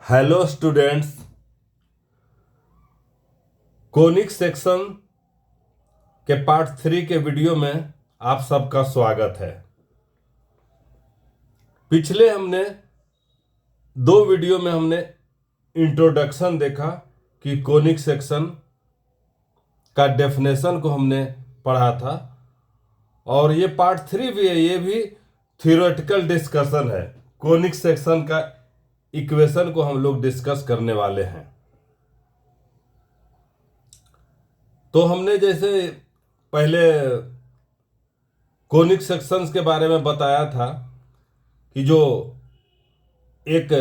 Hello students, conic section के part 3 के video में आप सबका स्वागत है। पिछले हमने 2 वीडियो में हमने इंट्रोडक्शन देखा कि कोनिक सेक्शन का डेफिनेशन को हमने पढ़ा था, और ये पार्ट 3 भी है। ये भी थ्योरेटिकल डिस्कशन है। कोनिक सेक्शन का इक्वेशन को हम लोग डिस्कस करने वाले हैं। तो हमने जैसे पहले कोनिक सेक्शंस के बारे में बताया था कि जो एक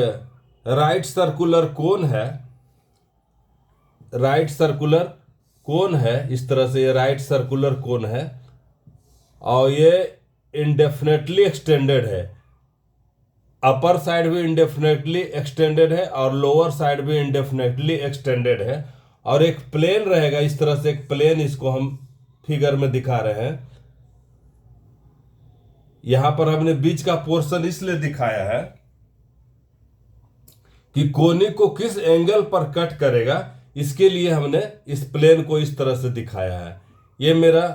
राइट सर्कुलर कोन है, इस तरह से ये राइट सर्कुलर कोन है और ये इंडेफिनेटली एक्सटेंडेड है। अपर साइड भी इंडेफिनेटली एक्सटेंडेड है और लोअर साइड भी इंडेफिनेटली एक्सटेंडेड है, और एक प्लेन रहेगा। इस तरह से एक प्लेन, इसको हम फिगर में दिखा रहे हैं। यहां पर हमने बीच का पोर्शन इसलिए दिखाया है कि कोनिक को किस एंगल पर कट करेगा, इसके लिए हमने इस प्लेन को इस तरह से दिखाया है। ये मेरा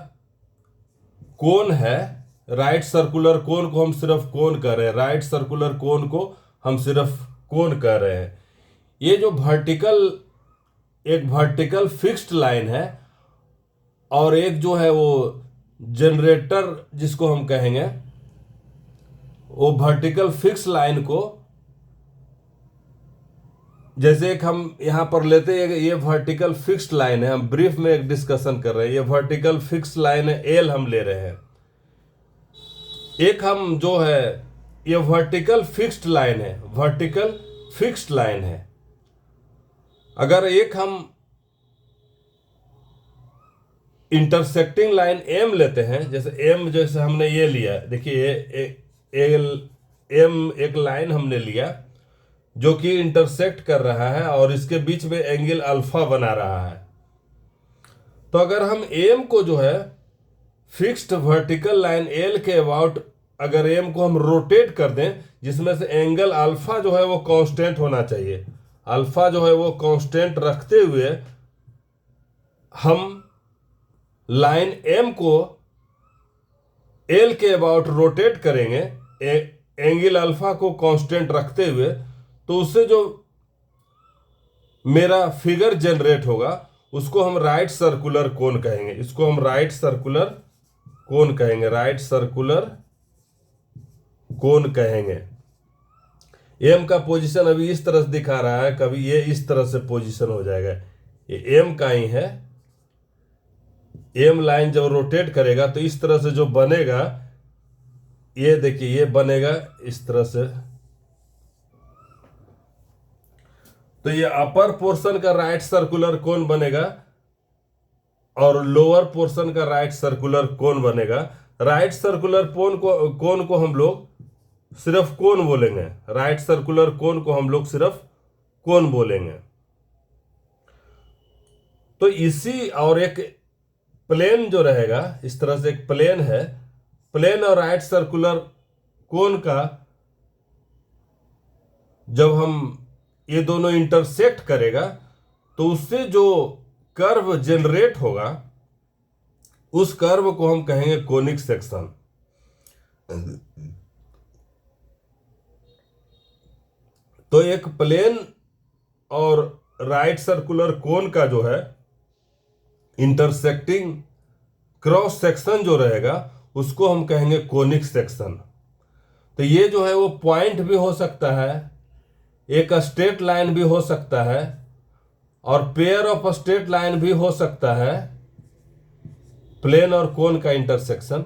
कोन है, राइट सर्कुलर कोन को हम सिर्फ कोन कह रहे हैं। राइट सर्कुलर कोन को हम सिर्फ कोन कह रहे हैं। ये जो एक वर्टिकल फिक्स्ड लाइन है, और एक जो है वो जनरेटर जिसको हम कहेंगे, वो वर्टिकल फिक्स लाइन को, जैसे एक हम यहां पर लेते हैं, ये वर्टिकल फिक्स्ड लाइन है। हम ब्रीफ में एक डिस्कशन कर रहे हैं। ये वर्टिकल फिक्स लाइन है, एल हम ले रहे हैं। एक हम जो है, ये वर्टिकल फिक्स्ड लाइन है। अगर एक हम इंटरसेक्टिंग लाइन एम लेते हैं, जैसे हमने ये लिया, देखिए एम एक लाइन हमने लिया जो कि इंटरसेक्ट कर रहा है और इसके बीच में एंगल अल्फा बना रहा है। तो अगर हम एम को जो है फिक्स्ड वर्टिकल लाइन एल के अबाउट, अगर एम को हम रोटेट कर दें, जिसमें से एंगल अल्फा जो है वो कांस्टेंट होना चाहिए, अल्फा जो है वो कांस्टेंट रखते हुए हम लाइन एम को एल के अबाउट रोटेट करेंगे, एंगल अल्फा को कांस्टेंट रखते हुए, तो उससे जो मेरा फिगर जनरेट होगा उसको हम राइट सर्कुलर कोन कहेंगे। इसको हम राइट सर्कुलर कोन कहेंगे। एम का पोजीशन अभी इस तरह से दिखा रहा है, कभी ये इस तरह से पोजीशन हो जाएगा। ये एम का ही है। एम लाइन जब रोटेट करेगा तो इस तरह से जो बनेगा, ये देखिए, ये बनेगा इस तरह से। तो ये अपर पोर्शन का राइट सर्कुलर कोन बनेगा और लोअर पोर्शन का राइट सर्कुलर कोन बनेगा। राइट सर्कुलर कोन को हम लोग सिर्फ कोन बोलेंगे। राइट सर्कुलर कोन को हम लोग सिर्फ कोन बोलेंगे। तो इसी, और एक प्लेन जो रहेगा, इस तरह से एक प्लेन है। प्लेन और राइट सर्कुलर कोन का जब हम ये दोनों इंटरसेक्ट करेगा तो उससे जो कर्व जनरेट होगा, उस कर्व को हम कहेंगे कोनिक सेक्शन। तो एक प्लेन और राइट सर्कुलर कोन का जो है इंटरसेक्टिंग क्रॉस सेक्शन जो रहेगा, उसको हम कहेंगे कोनिक सेक्शन। तो ये जो है वो पॉइंट भी हो सकता है, एक स्ट्रेट लाइन भी हो सकता है, और पेयर ऑफ स्ट्रेट लाइन भी हो सकता है। प्लेन और कोन का इंटरसेक्शन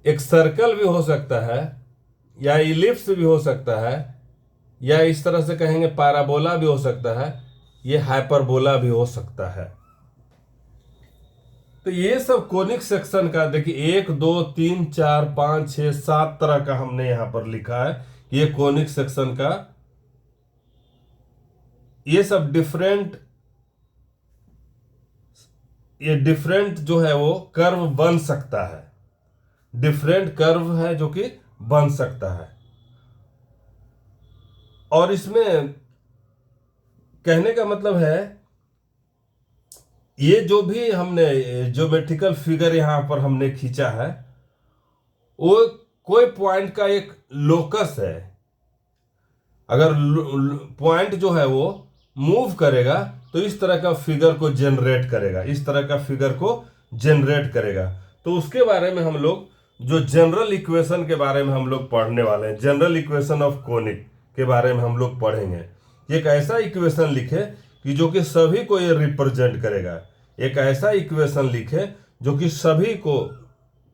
एक सर्कल भी हो सकता है, या इलिप्स भी हो सकता है, या इस तरह से कहेंगे पैराबोला भी हो सकता है, ये हाइपरबोला भी हो सकता है। तो ये सब कोनिक सेक्शन का देखिए 1 2 3 4 5 6 7 तरह का हमने यहां पर लिखा है। ये कोनिक सेक्शन का, ये सब डिफरेंट जो है वो कर्व बन सकता है। डिफरेंट कर्व है जो कि बन सकता है। और इसमें कहने का मतलब है ये जो भी हमने ज्योमेट्रिकल फिगर यहां पर हमने खींचा है वो कोई पॉइंट का एक लोकस है। अगर पॉइंट जो है वो मूव करेगा तो इस तरह का फिगर को जनरेट करेगा, इस तरह का फिगर को जनरेट करेगा। तो उसके बारे में हम लोग जो जनरल इक्वेशन के बारे में हम लोग पढ़ने वाले हैं, जनरल इक्वेशन ऑफ कोनिक के बारे में हम लोग पढ़ेंगे। एक ऐसा इक्वेशन लिखे कि जो कि सभी को ये रिप्रेजेंट करेगा, एक ऐसा इक्वेशन लिखे जो कि सभी को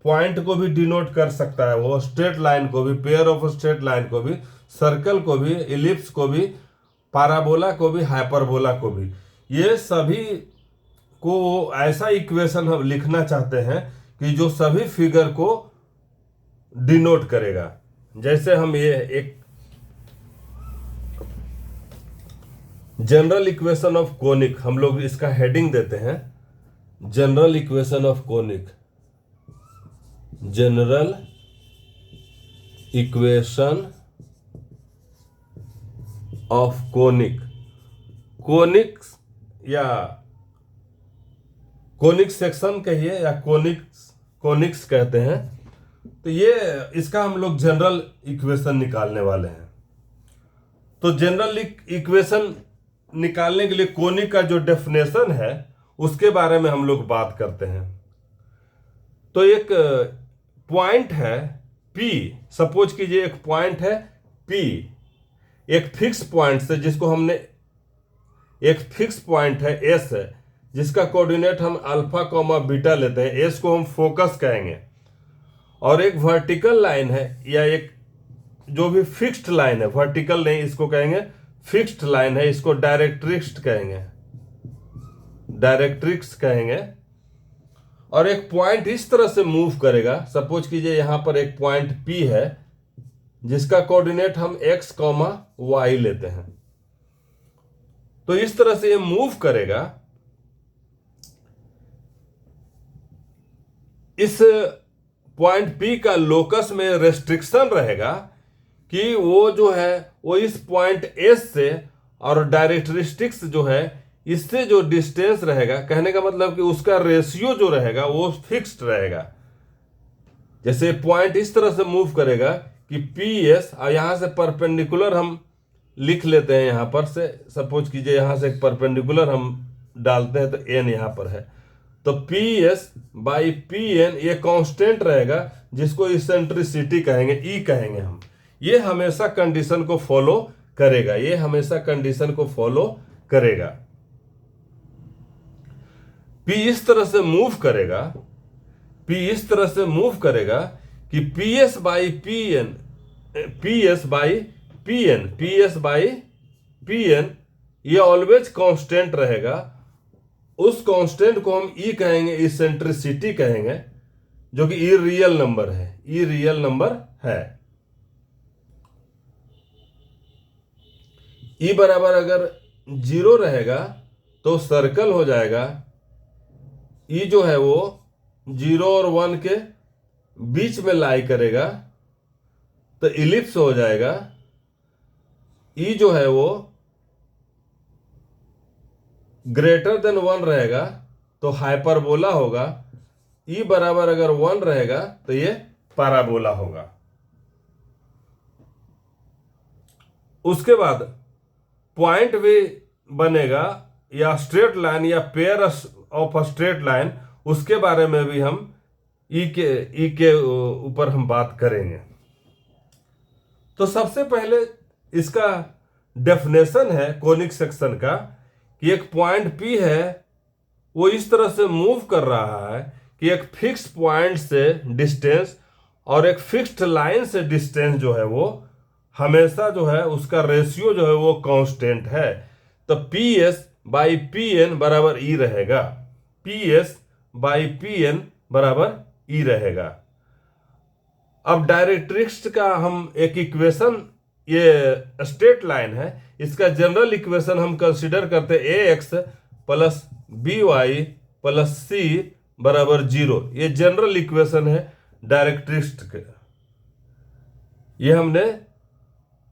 पॉइंट को भी डिनोट कर सकता है, वो स्ट्रेट लाइन को भी, पेयर ऑफ स्ट्रेट लाइन को भी, सर्कल को भी, इलिप्स को भी, पाराबोला को भी, हाइपरबोला को भी, ये सभी को ऐसा इक्वेशन हम लिखना चाहते हैं कि जो सभी फिगर को डिनोट करेगा। जैसे हम ये एक जनरल इक्वेशन ऑफ कोनिक, हम लोग इसका हेडिंग देते हैं general equation of conic, general equation of conic, conics या कोनिक सेक्शन कहिए या कोनिक्स कहते हैं। तो ये इसका हम लोग जनरल इक्वेशन निकालने वाले हैं। तो जनरल इक्वेशन निकालने के लिए कोनिक का जो डेफिनेशन है उसके बारे में हम लोग बात करते हैं। तो एक पॉइंट है P, सपोज कीजिए एक पॉइंट है P, एक फिक्स पॉइंट से जिसको हमने, एक फिक्स पॉइंट है S है जिसका कोऑर्डिनेट हम अल्फा कॉमा बीटा लेते हैं, S को हम फोकस कहेंगे। और एक वर्टिकल लाइन है या एक जो भी फिक्स्ड लाइन है, वर्टिकल नहीं इसको कहेंगे फिक्स्ड लाइन है, इसको डायरेक्ट्रिक्स कहेंगे, डायरेक्ट्रिक्स कहेंगे। और एक पॉइंट इस तरह से मूव करेगा, सपोज कीजिए यहां पर एक पॉइंट P है जिसका कोऑर्डिनेट हम x, y लेते हैं। तो इस तरह से ये मूव करेगा। इस पॉइंट P का लोकस में रेस्ट्रिक्शन रहेगा कि वो जो है वो इस पॉइंट S से और डायरेक्ट्रिक्स जो है इससे जो डिस्टेंस रहेगा, कहने का मतलब कि उसका रेशियो जो रहेगा वो फिक्स्ड रहेगा। जैसे पॉइंट इस तरह से मूव करेगा कि PS, और यहां से परपेंडिकुलर हम लिख लेते हैं, यहां पर से सपोज कीजिए यहां से एक परपेंडिकुलर हम डालते हैं तो N यहां पर है, तो PS बाई PN ये कांस्टेंट रहेगा जिसको इसेंट्रिसिटी कहेंगे, E कहेंगे हम। ये हमेशा कंडीशन को फॉलो करेगा, ये हमेशा कंडीशन को फॉलो करेगा। P इस तरह से मूव करेगा, P इस तरह से मूव करेगा कि PS by PN, PS by PN, PS by PN ये ऑलवेज कांस्टेंट रहेगा। उस कांस्टेंट को हम E कहेंगे, इसेंट्रिसिटी कहेंगे, जो कि ई रियल नंबर है, ई रियल नंबर है। E बराबर अगर 0 रहेगा तो सर्कल हो जाएगा, E जो है वो 0 और 1 के बीच में लाई करेगा तो इलिप्स हो जाएगा। E जो है वो ग्रेटर देन 1 रहेगा तो हाइपरबोला होगा। E बराबर अगर 1 रहेगा तो ये पैराबोला होगा। उसके बाद पॉइंट भी बनेगा या स्ट्रेट लाइन या पेयर ऑफ स्ट्रेट लाइन, उसके बारे में भी हम ई के ऊपर हम बात करेंगे। तो सबसे पहले इसका डेफिनेशन है कोनिक सेक्शन का कि एक पॉइंट P है वो इस तरह से मूव कर रहा है कि एक फिक्स पॉइंट से डिस्टेंस और एक फिक्स्ड लाइन से डिस्टेंस जो है वो हमेशा जो है उसका रेशियो जो है वो कांस्टेंट है। तो PS बाई PN बराबर E रहेगा, PS बाई PN बराबर E रहेगा। अब डायरेक्ट्रिक्स का हम एक इक्वेशन, ये स्ट्रेट लाइन है, इसका जनरल इक्वेशन हम कंसीडर करते AX plus BY plus C बराबर 0। ये जनरल इक्वेशन है डायरेक्ट्रिक्स के। ये हमने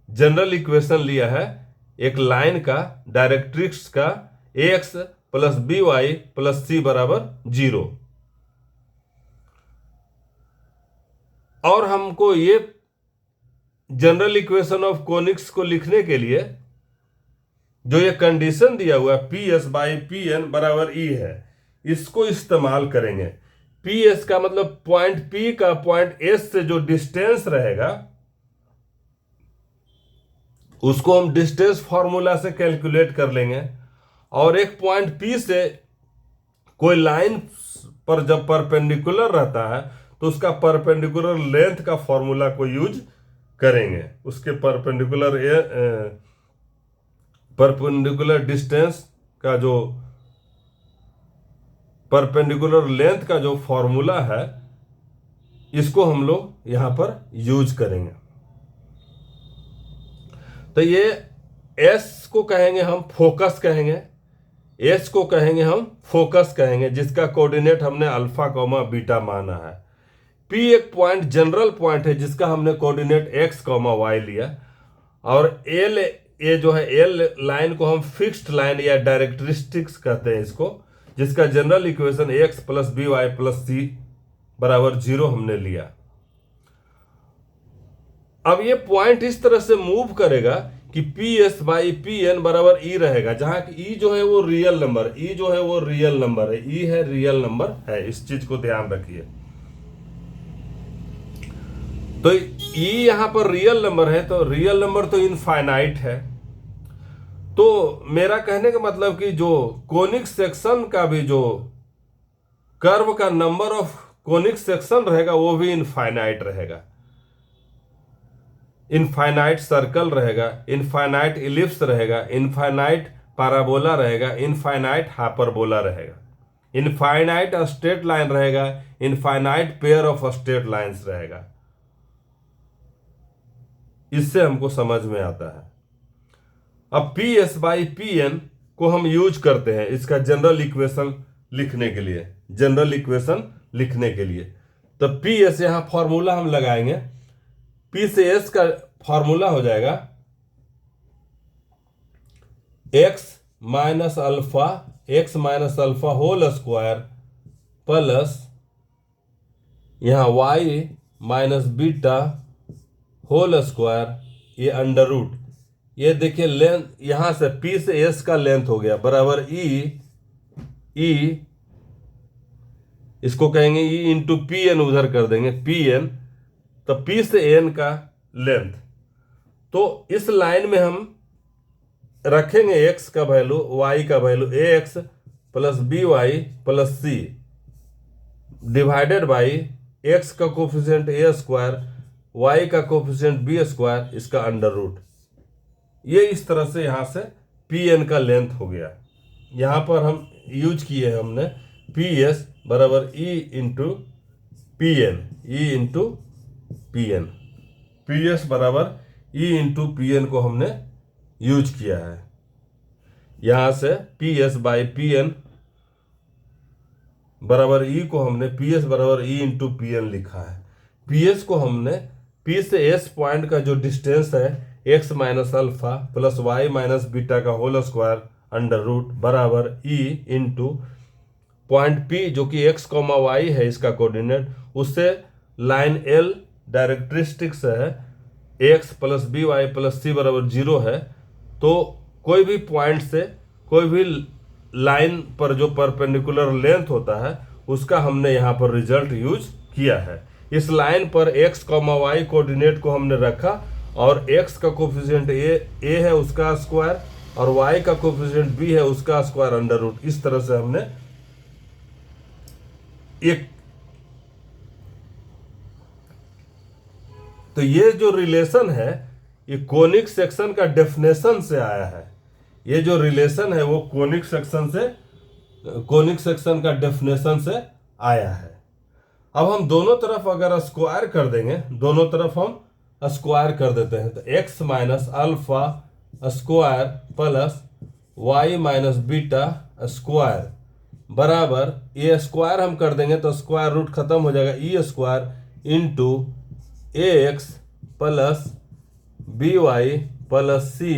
जनरल इक्वेशन लिया है एक लाइन का, डायरेक्ट्रिक्स का, ax plus b y plus c बराबर 0। और हमको ये जनरल इक्वेशन ऑफ कोनिक्स को लिखने के लिए जो ये कंडीशन दिया हुआ है P S by P N बराबर ई है, इसको इस्तेमाल करेंगे। पी एस का मतलब पॉइंट पी का पॉइंट एस से जो डिस्टेंस रहेगा उसको हम डिस्टेंस फॉर्मूला से कैलकुलेट कर लेंगे। और एक पॉइंट पी से कोई लाइन पर जब परपेंडिकुलर रहता है तो उसका परपेंडिकुलर लेंथ का फॉर्मूला को यूज करेंगे। उसके परपेंडिकुलर डिस्टेंस का जो परपेंडिकुलर लेंथ का जो फॉर्मूला है इसको हम लोग यहां पर यूज करेंगे। तो ये एस को कहेंगे हम फोकस कहेंगे, एस को कहेंगे हम फोकस कहेंगे, जिसका कोऑर्डिनेट हमने अल्फा कॉमा बीटा माना है। पी एक पॉइंट जनरल पॉइंट है जिसका हमने कोऑर्डिनेट एक्स कॉमा वाई लिया। और एल ये जो है एल लाइन को हम फिक्स्ड लाइन या डायरेक्ट्रिस्टिक्स कहते हैं इसको, जिसका general equation x plus b y plus c बराबर 0 हमने लिया। अब ये पॉइंट इस तरह से मूव करेगा कि P S by P N बराबर ई रहेगा, जहां की ई जो है वो रियल नंबर, ई जो है वो रियल नंबर है, ई है रियल नंबर है। इस चीज को ध्यान रखिए। तो ई यहां पर रियल नंबर है, तो रियल नंबर तो इनफाइनाइट है। तो मेरा कहने का मतलब कि जो कोनिक सेक्शन का भी जो कर्व का नंबर ऑफ कोनिक सेक्शन रहेगा वो भी इनफाइनाइट रहेगा। इनफाइनाइट सर्कल रहेगा, इनफाइनाइट इलिप्स रहेगा, इनफाइनाइट पैराबोला रहेगा, इनफाइनाइट हाइपरबोला रहेगा, इनफाइनाइट स्ट्रेट लाइन रहेगा, infinite pair of straight lines रहेगा। इससे हमको समझ में आता है। अब P S by P N को हम यूज करते हैं इसका जनरल इक्वेशन लिखने के लिए, जनरल इक्वेशन लिखने के लिए। तो पी एस यहां फॉर्मूला हम लगाएंगे, पी से एस का फॉर्मूला हो जाएगा x minus alpha whole square plus यहां y minus beta whole square, ये अंडर रूट। ये देखिए लेंथ यहां से पी से एस का लेंथ हो गया बराबर ई इसको कहेंगे ई इंटू पी एन, उधर कर देंगे पी एन, तो पी से एन का लेंथ। तो इस लाइन में हम रखेंगे एक्स का वैल्यू, वाई का value a x plus b y plus c divided by x का कोफिशिएंट ए स्क्वायर, वाई का कोफिशिएंट बी स्क्वायर, इसका अंडर रूट। ये इस तरह से यहां से पी एन का लेंथ हो गया। यहां पर हम यूज किए हैं हमने पी एस बराबर e into P N, e into P N, P S बराबर ई इंटू पी एन को हमने यूज किया है। यहां से P S by P N बराबर ई को हमने पी एस बराबर ई इंटू पी एन लिखा है। पी एस को हमने पी से एस पॉइंट का जो डिस्टेंस है x minus alpha plus y minus beta का होल स्क्वायर अंडर रूट बराबर ई इंटू पॉइंट पी जो कि एक्स कॉमा वाई है इसका कोऑर्डिनेट, उससे लाइन एल डायरेक्ट्रिस्टिक्स है x plus b y plus c बराबर 0 है। तो कोई भी पॉइंट से कोई भी लाइन पर जो परपेंडिकुलर लेंथ होता है उसका हमने यहाँ पर रिजल्ट यूज किया है। इस लाइन पर एक्स कॉमा वाई कोऑर्डिनेट को हमने रखा और एक्स का कोफिशिएंट ए है उसका स्क्वायर और वाई का कोफिशिएंट बी है उसका स्क्वायर अंडर रूट। इस तरह से हमने एक, तो ये जो रिलेशन है ये कोनिक सेक्शन का डेफिनेशन से आया है। ये जो रिलेशन है वो कोनिक सेक्शन का डेफिनेशन से आया है। अब हम दोनों तरफ अगर स्क्वायर कर देंगे, दोनों तरफ हम स्क्वायर कर देते हैं, तो x minus alpha square plus y minus beta square बराबर, ये स्क्वायर हम कर देंगे तो स्क्वायर रूट खत्म हो जाएगा, e square into a x plus b y plus c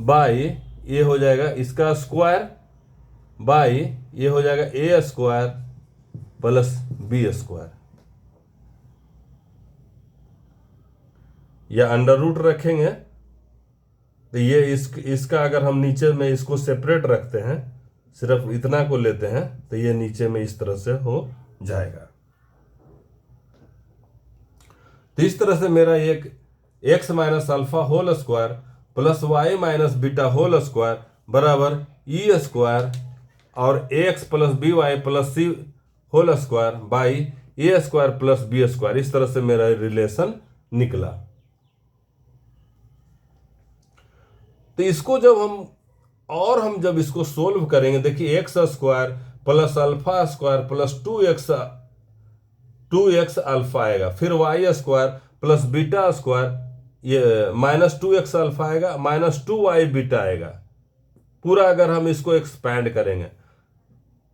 by ये हो जाएगा इसका स्क्वायर बाई ये हो जाएगा a square plus b square, या अंडर रूट रखेंगे तो ये इसका अगर हम नीचे में इसको सेपरेट रखते हैं, सिर्फ इतना को लेते हैं, तो ये नीचे में इस तरह से हो जाएगा। तो इस तरह से मेरा एक x minus alpha whole square plus y minus beta whole square बराबर ई स्क्वायर और a x plus b y plus c whole square by a square plus b square, इस तरह से मेरा रिलेशन निकला। तो इसको जब हम जब इसको सोल्व करेंगे, देखिए x square plus alpha square plus 2x alpha आएगा, फिर y square plus beta square ये माइनस 2x अल्फा आएगा, माइनस 2y बीटा आएगा, पूरा अगर हम इसको एक्सपैंड करेंगे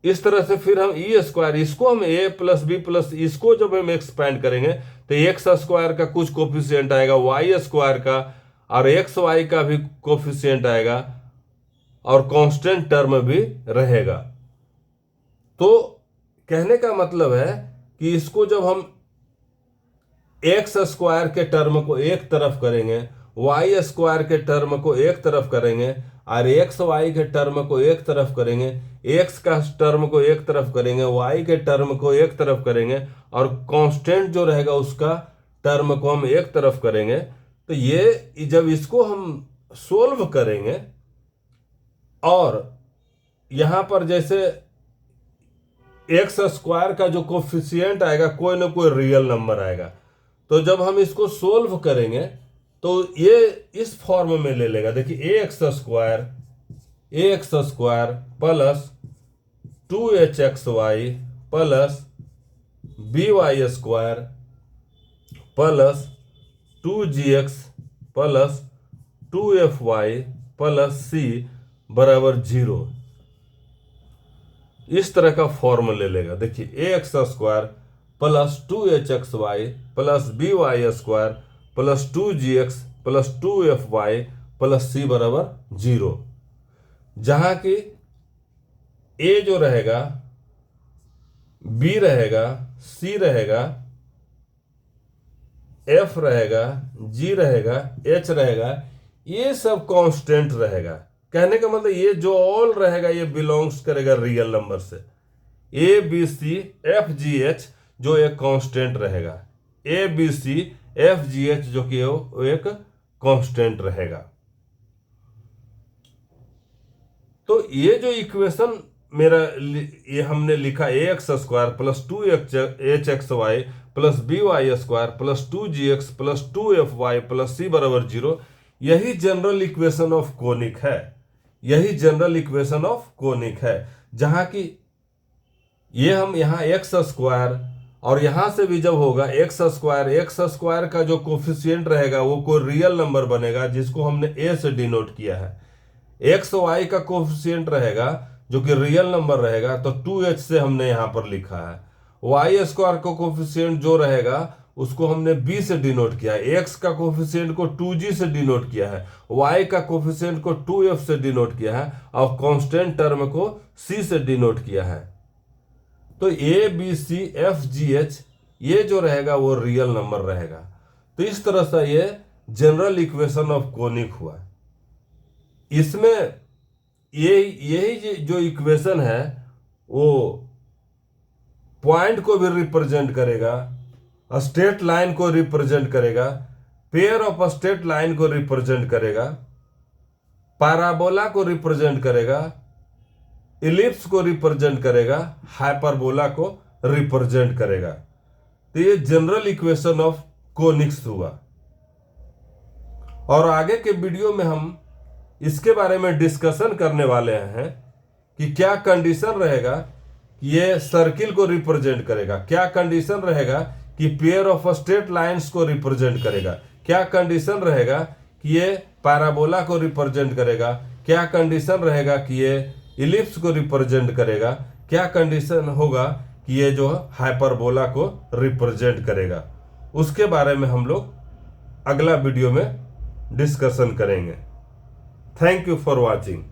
इस तरह से। फिर हम ई स्क्वायर, इसको हम ए प्लस बी प्लस, इसको जब हम एक्सपैंड करेंगे तो एक्स स्क्वायर का कुछ कोफिशिएंट आएगा, वाई स्क्वायर का और एक्स वाई का भी कोफिशिएंट आएगा और कांस्टेंट टर्म भी रहेगा। तो कहने का मतलब है कि इसको जब हम एक्स स्क्वायर के टर्म को एक तरफ करेंगे, वाई स्क्वायर के टर्म को एक तरफ करेंगे और एक्स वाई के टर्म को एक तरफ करेंगे, एक्स का टर्म को एक तरफ करेंगे, वाई के टर्म को एक तरफ करेंगे और कांस्टेंट जो रहेगा उसका टर्म को हम एक तरफ करेंगे, तो ये जब इसको हम सोल्व करेंगे और यहां पर जैसे एक्स स्क्वायर का जो कोफिशिएंट आएगा कोई ना कोई रियल नंबर आएगा, तो जब हम इसको सोल्व करेंगे तो ये इस फॉर्म में ले लेगा। देखिए a x square plus 2hxy plus b y square plus 2gx plus 2fy plus c बराबर 0, इस तरह का फॉर्म ले लेगा। देखिए a x square plus 2hxy plus b y square plus 2gx plus 2fy plus c बराबर 0, जहां की ए जो रहेगा, बी रहेगा, सी रहेगा, एफ रहेगा, जी रहेगा, एच रहेगा, ये सब कांस्टेंट रहेगा। कहने का मतलब ये जो ऑल रहेगा ये बिलोंग्स करेगा रियल नंबर से। A b c f g h जो एक कांस्टेंट रहेगा, a b c f g h जो कि एक कांस्टेंट रहेगा। तो ये जो इक्वेशन मेरा ये हमने लिखा a x square plus 2hxy plus b y square plus 2gx plus 2fy plus c बराबर 0, यही जनरल इक्वेशन ऑफ कोनिक है, यही जनरल इक्वेशन ऑफ कोनिक है, जहां की ये हम यहां एक्स स्क्वायर और यहां से भी जब होगा एक्स स्क्वायर का जो कोफिशिएंट रहेगा वो कोई रियल नंबर बनेगा जिसको हमने ए से डिनोट किया है। एक्स वाई का कोफिशिएंट रहेगा जो कि रियल नंबर रहेगा तो 2h से हमने यहां पर लिखा है। वाई स्क्वायर का कोफिशिएंट जो रहेगा उसको हमने b से डिनोट किया है, x का कोफिशिएंट को 2g से डिनोट किया है, y का कोफिशिएंट को 2f से डिनोट किया है और कांस्टेंट टर्म को c से डिनोट किया है। तो a b c f g h ये जो रहेगा वो रियल नंबर रहेगा। तो इस तरह से ये जनरल इक्वेशन ऑफ कोनिक हुआ। इसमें यही जो इक्वेशन है वो पॉइंट को भी रिप्रेजेंट करेगा, स्ट्रेट लाइन को रिप्रेजेंट करेगा, पेयर ऑफ स्ट्रेट लाइन को रिप्रेजेंट करेगा, पैराबोला को रिप्रेजेंट करेगा, इलिप्स को रिप्रेजेंट करेगा, हाइपरबोला को रिप्रेजेंट करेगा। तो ये जनरल इक्वेशन ऑफ कोनिक्स हुआ। और आगे के वीडियो में हम इसके बारे में डिस्कशन करने वाले हैं कि क्या कंडीशन रहेगा कि ये सर्किल को रिप्रेजेंट करेगा, क्या कंडीशन रहेगा कि पेयर ऑफ स्ट्रेट लाइंस को रिप्रेजेंट करेगा, क्या कंडीशन रहेगा कि ये पैराबोला को रिप्रेजेंट करेगा, क्या कंडीशन रहेगा कि ये इलिप्स को रिप्रेजेंट करेगा, क्या कंडीशन होगा कि ये जो हाइपरबोला को रिप्रेजेंट करेगा। उसके बारे में हम लोग अगला वीडियो में डिस्कशन करेंगे। Thank you for watching.